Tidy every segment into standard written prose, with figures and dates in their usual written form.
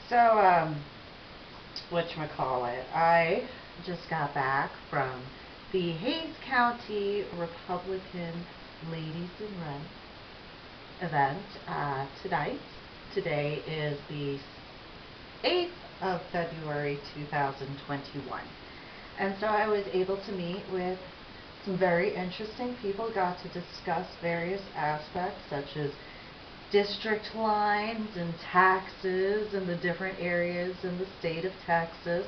So, whatchamacallit, I just got back from the Hays County Republican Ladies in Red event tonight. Today is the 8th of February 2021. And so I was able to meet with some very interesting people, got to discuss various aspects such as district lines and taxes and the different areas in the state of Texas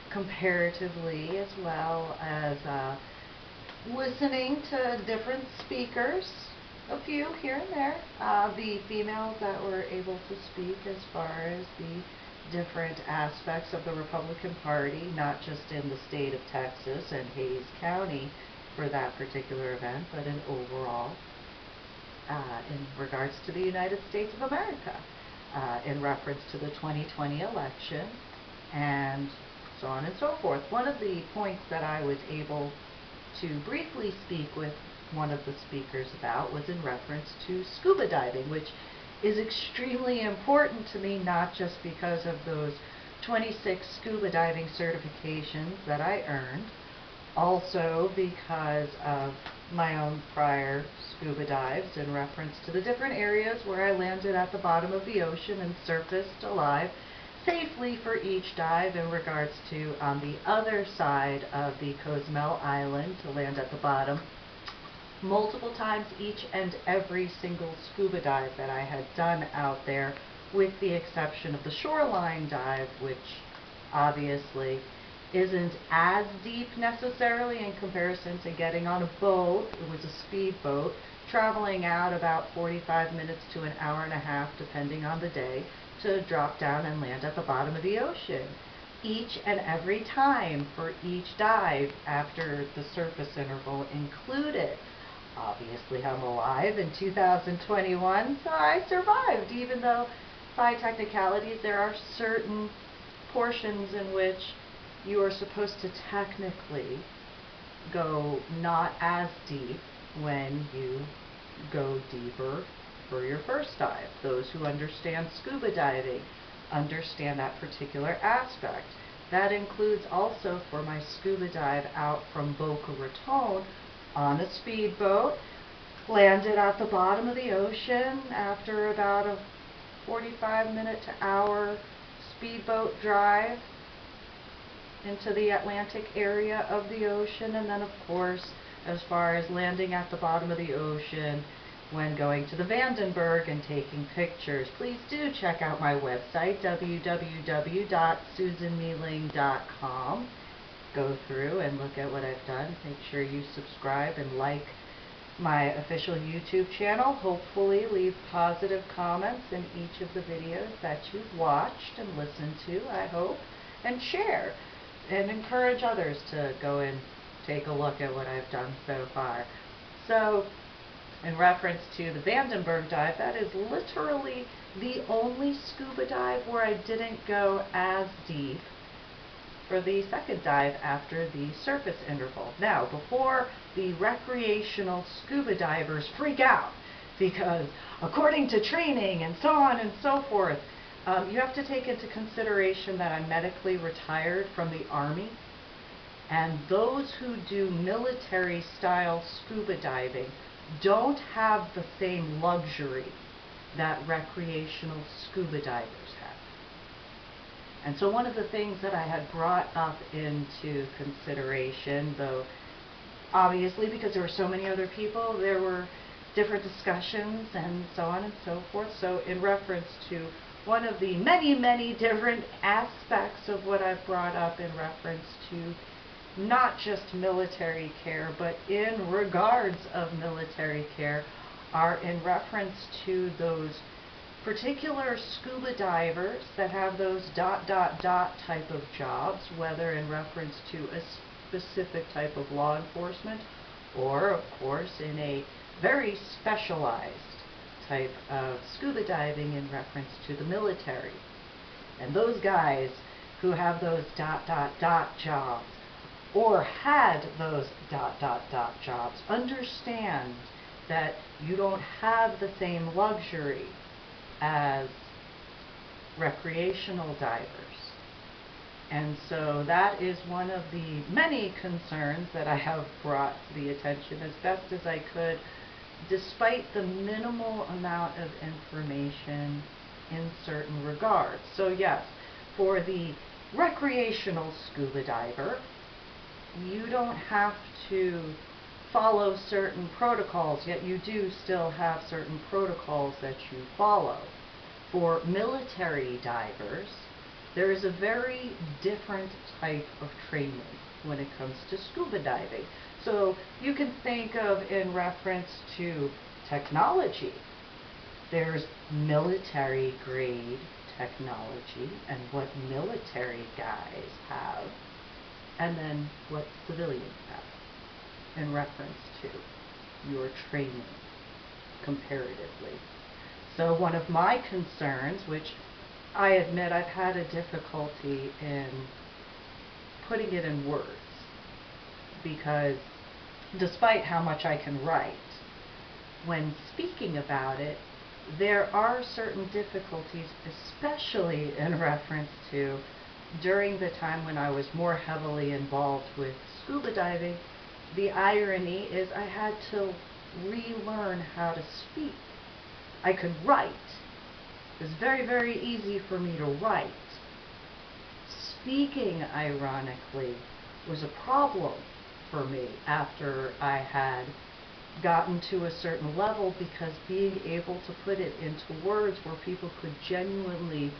comparatively, as well as listening to different speakers, a few here and there, the females that were able to speak as far as the different aspects of the Republican Party, not just in the state of Texas and Hays County for that particular event, but in overall in regards to the United States of America, in reference to the 2020 election, and so on and so forth. One of the points that I was able to briefly speak with one of the speakers about was in reference to scuba diving, which is extremely important to me, not just because of those 26 scuba diving certifications that I earned, also because of my own prior scuba dives in reference to the different areas where I landed at the bottom of the ocean and surfaced alive safely for each dive in regards to on the other side of the Cozumel Island to land at the bottom multiple times each and every single scuba dive that I had done out there, with the exception of the shoreline dive, which obviously isn't as deep necessarily in comparison to getting on a boat. It was a speedboat, traveling out about 45 minutes to an hour and a half, depending on the day, to drop down and land at the bottom of the ocean. Each and every time for each dive after the surface interval included. Obviously, I'm alive in 2021, so I survived, even though by technicalities there are certain portions in which you are supposed to technically go not as deep when you go deeper for your first dive. Those who understand scuba diving understand that particular aspect. That includes also for my scuba dive out from Boca Raton on a speedboat, landed at the bottom of the ocean after about a 45-minute to hour speedboat drive into the Atlantic area of the ocean, and then of course as far as landing at the bottom of the ocean when going to the Vandenberg and taking pictures. Please do check out my website, www.susanmealing.com. Go through and look at what I've done. Make sure you subscribe and like my official YouTube channel. Hopefully leave positive comments in each of the videos that you've watched and listened to, I hope, and share and encourage others to go and take a look at what I've done so far. So, in reference to the Vandenberg dive, that is literally the only scuba dive where I didn't go as deep for the second dive after the surface interval. Now, before the recreational scuba divers freak out, because according to training and so on and so forth, you have to take into consideration that I'm medically retired from the Army, and those who do military-style scuba diving don't have the same luxury that recreational scuba divers have. And so one of the things that I had brought up into consideration, though obviously because there were so many other people, there were different discussions and so on and so forth. So in reference to one of the many, many different aspects of what I've brought up in reference to not just military care, but in regards of military care, are in reference to those particular scuba divers that have those ... type of jobs, whether in reference to a specific type of law enforcement or, of course, in a very specialized type of scuba diving in reference to the military. And those guys who have those ... jobs or had those ... jobs understand that you don't have the same luxury as recreational divers. And so that is one of the many concerns that I have brought to the attention as best as I could, despite the minimal amount of information in certain regards. So yes, for the recreational scuba diver, you don't have to follow certain protocols, yet you do still have certain protocols that you follow. For military divers, there is a very different type of training when it comes to scuba diving. So you can think of, in reference to technology, there's military grade technology and what military guys have, and then what civilians have in reference to your training comparatively. So one of my concerns, which I admit I've had a difficulty in putting it in words, because despite how much I can write, when speaking about it, there are certain difficulties, especially in reference to during the time when I was more heavily involved with scuba diving. The irony is I had to relearn how to speak. I could write. It was very, very easy for me to write. Speaking, ironically, was a problem for me after I had gotten to a certain level, because being able to put it into words where people could genuinely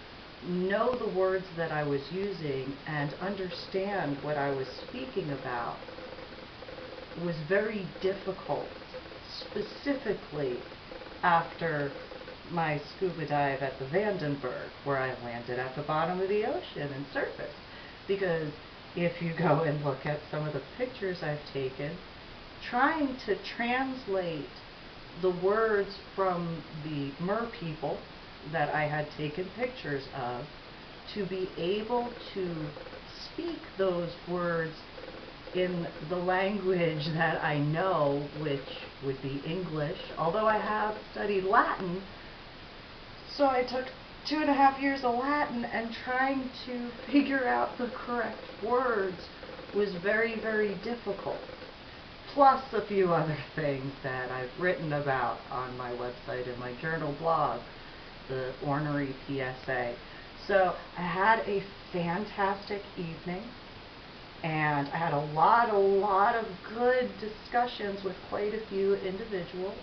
know the words that I was using and understand what I was speaking about was very difficult, specifically after my scuba dive at the Vandenberg, where I landed at the bottom of the ocean and surfaced. Because if you go and look at some of the pictures I've taken, trying to translate the words from the mer people that I had taken pictures of to be able to speak those words in the language that I know, which would be English, although I have studied Latin. So I took 2.5 years of Latin, and trying to figure out the correct words was very, very difficult. Plus a few other things that I've written about on my website and my journal blog, the Ornery PSA. So I had a fantastic evening, and I had a lot of good discussions with quite a few individuals,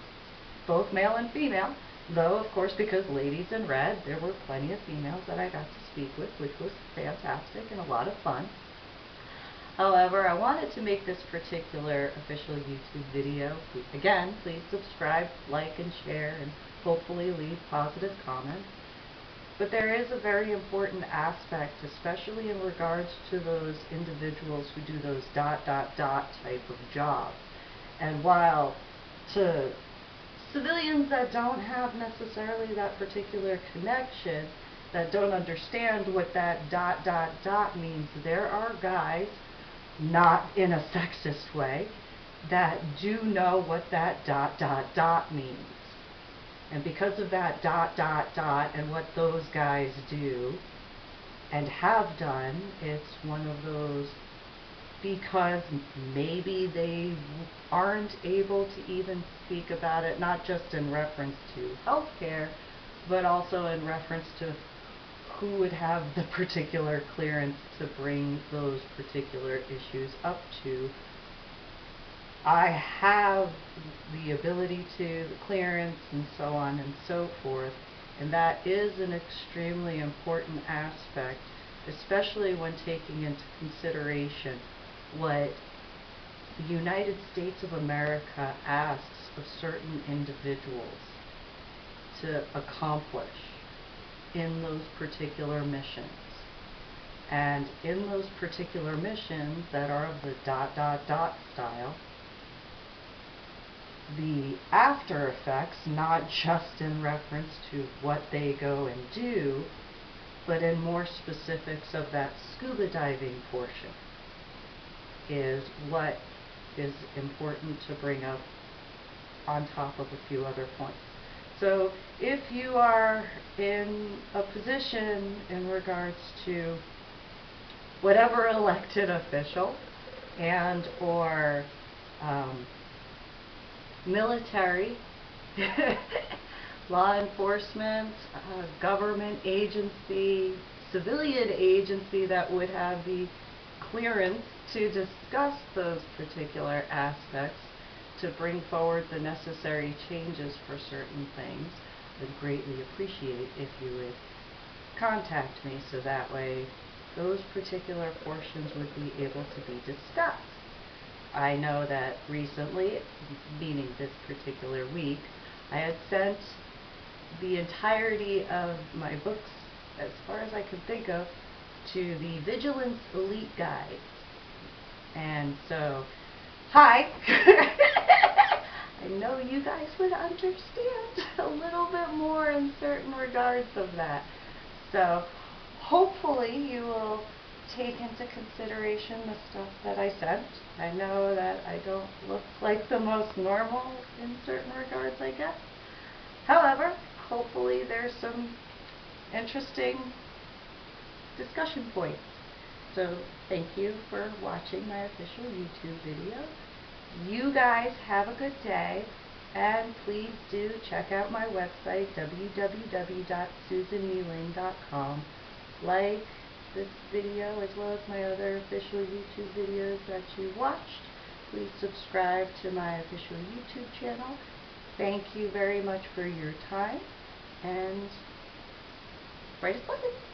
both male and female, though of course, because ladies in red, there were plenty of females that I got to speak with, which was fantastic and a lot of fun. However, I wanted to make this particular official YouTube video. Again, please subscribe, like, and share, and hopefully leave positive comments. But there is a very important aspect, especially in regards to those individuals who do those ... type of jobs. And while to civilians that don't have necessarily that particular connection, that don't understand what that ... means, there are guys, not in a sexist way, that do know what that ... means. And because of that ... and what those guys do and have done, it's one of those, because maybe they aren't able to even speak about it, not just in reference to healthcare, but also in reference to who would have the particular clearance to bring those particular issues up to. I have the ability to, the clearance, and so on and so forth, and that is an extremely important aspect, especially when taking into consideration what the United States of America asks of certain individuals to accomplish in those particular missions. And in those particular missions that are of the ... style, the after effects, not just in reference to what they go and do, but in more specifics of that scuba diving portion, is what is important to bring up on top of a few other points. So if you are in a position in regards to whatever elected official and or military, law enforcement, government agency, civilian agency that would have the clearance to discuss those particular aspects, to bring forward the necessary changes for certain things, I'd greatly appreciate if you would contact me so that way those particular portions would be able to be discussed. I know that recently, meaning this particular week, I had sent the entirety of my books, as far as I could think of, to the Vigilance Elite Guide. And so, hi! I know you guys would understand a little bit more in certain regards of that. So, hopefully you will take into consideration the stuff that I sent. I know that I don't look like the most normal in certain regards, I guess. However, hopefully there's some interesting discussion points. So thank you for watching my official YouTube video. You guys have a good day, and please do check out my website, www.susanmeling.com. Like this video as well as my other official YouTube videos that you watched. Please subscribe to my official YouTube channel. Thank you very much for your time, and brightest blessings.